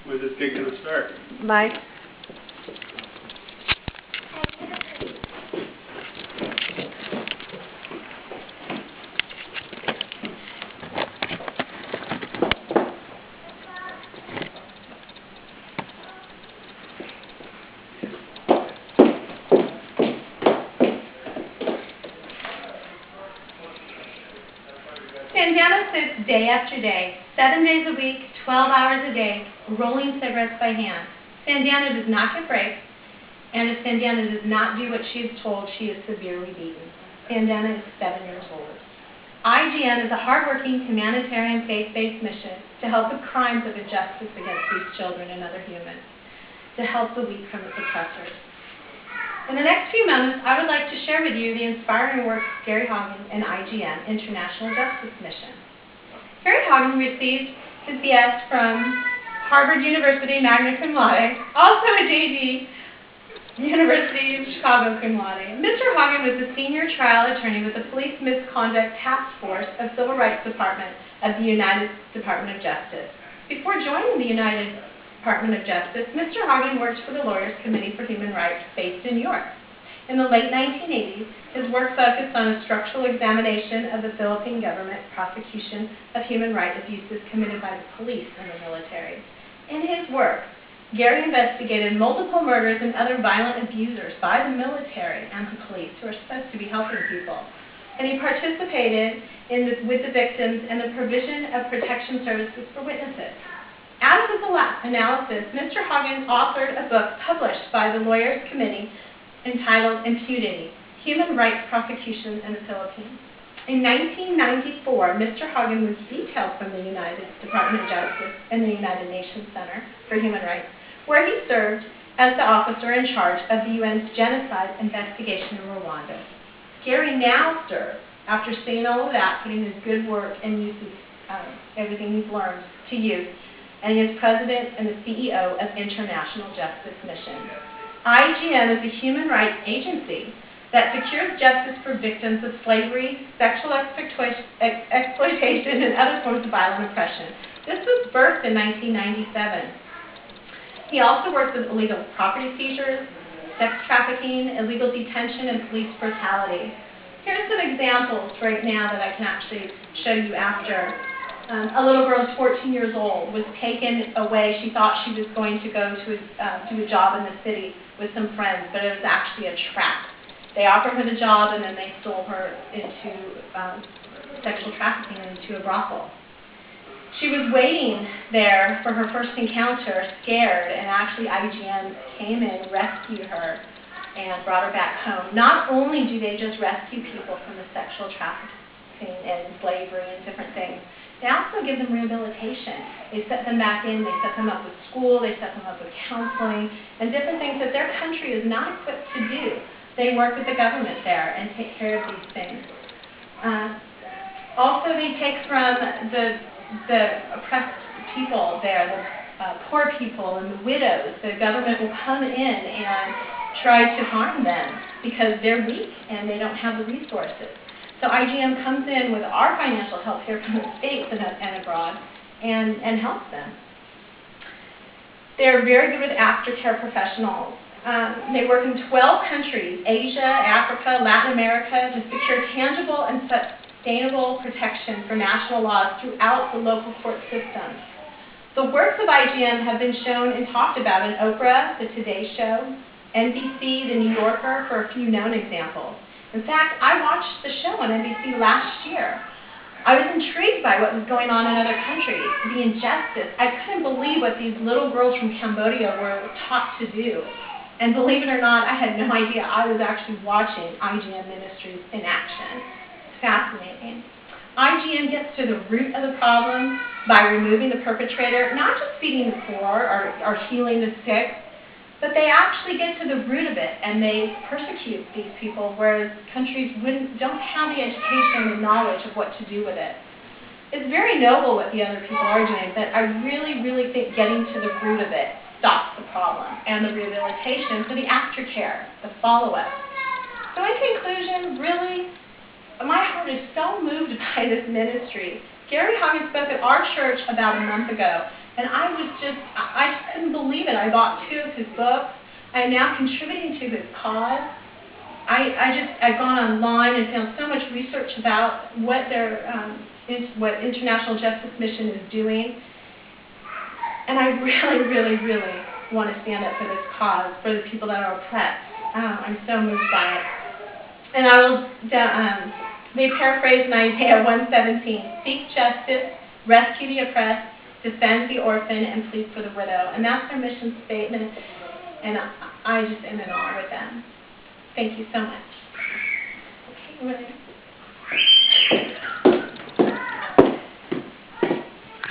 Where's this gig going to start? Mike? Sandana sits day after day, 7 days a week, 12 hours a day, rolling cigarettes by hand. Sandana does not get breaks, and if Sandana does not do what she is told, she is severely beaten. Sandana is 7 years old. IGN is a hardworking humanitarian faith-based mission to help with crimes of injustice against these children and other humans, to help the weak from its oppressors. In the next few moments, I would like to share with you the inspiring work of Gary Hagen and IGN, International Justice Mission. Gary Hagen received his BS from Harvard University magna cum laude, also a JD, University of Chicago cum laude. Mr. Hagen was the senior trial attorney with the Police Misconduct Task Force of Civil Rights Department of the United Department of Justice. Before joining the United Department of Justice, Mr. Hagen worked for the Lawyers Committee for Human Rights based in New York. In the late 1980s, his work focused on a structural examination of the Philippine government prosecution of human rights abuses committed by the police and the military. In his work, Gary investigated multiple murders and other violent abusers by the military and the police who are supposed to be helping people. And he participated with the victims in the provision of protection services for witnesses. Out of his analysis, Mr. Hagen authored a book published by the Lawyers Committee entitled Impunity, Human Rights Prosecution in the Philippines. In 1994, Mr. Hagen was detailed from the United Department of Justice and the United Nations Center for Human Rights, where he served as the officer in charge of the UN's genocide investigation in Rwanda. Gary now serves, after seeing all of that, putting his good work and uses everything he's learned to use, and is president and the CEO of International Justice Mission. IGN is a human rights agency that secures justice for victims of slavery, sexual exploitation, and other forms of violent oppression. This was birthed in 1997. He also works with illegal property seizures, sex trafficking, illegal detention, and police brutality. Here's some examples right now that I can actually show you after. A little girl who's 14 years old was taken away. She thought she was going to go to do a job in the city with some friends, but it was actually a trap. They offered her the job, and then they stole her into sexual trafficking into a brothel. She was waiting there for her first encounter, scared, and actually IGN came in, rescued her, and brought her back home. Not only do they just rescue people from the sexual trafficking and slavery and different things, they also give them rehabilitation. They set them back in, they set them up with school, they set them up with counseling, and different things that their country is not equipped to do. They work with the government there and take care of these things. Also, they take from the oppressed people there, the poor people and the widows. The government will come in and try to harm them because they're weak and they don't have the resources. So IGM comes in with our financial help here from the States and abroad and helps them. They're very good with aftercare professionals. They work in 12 countries, Asia, Africa, Latin America, to secure tangible and sustainable protection for national laws throughout the local court systems. The works of IGM have been shown and talked about in Oprah, The Today Show, NBC, The New Yorker, for a few known examples. In fact, I watched the show on NBC last year. I was intrigued by what was going on in other countries, the injustice. I couldn't believe what these little girls from Cambodia were taught to do. And believe it or not, I had no idea I was actually watching IGN Ministries in action. It's fascinating. IGN gets to the root of the problem by removing the perpetrator, not just feeding the poor or healing the sick, but they actually get to the root of it, and they persecute these people, whereas countries don't have the education and knowledge of what to do with it. It's very noble what the other people are doing, but I really, really think getting to the root of it stops the problem, and the rehabilitation for the aftercare, the follow-up. So in conclusion, really, my heart is so moved by this ministry. Gary Hagen spoke at our church about a month ago, and I believe it. I bought 2 of his books. I am now contributing to his cause. I've gone online and found so much research about what what International Justice Mission is doing. And I really, really, really want to stand up for this cause, for the people that are oppressed. I'm so moved by it. And I will, they paraphrase in Isaiah 1:17, seek justice, rescue the oppressed, defend the orphan, and plead for the widow. And that's their mission statement, and I just am in awe with them. Thank you so much. Okay, ready?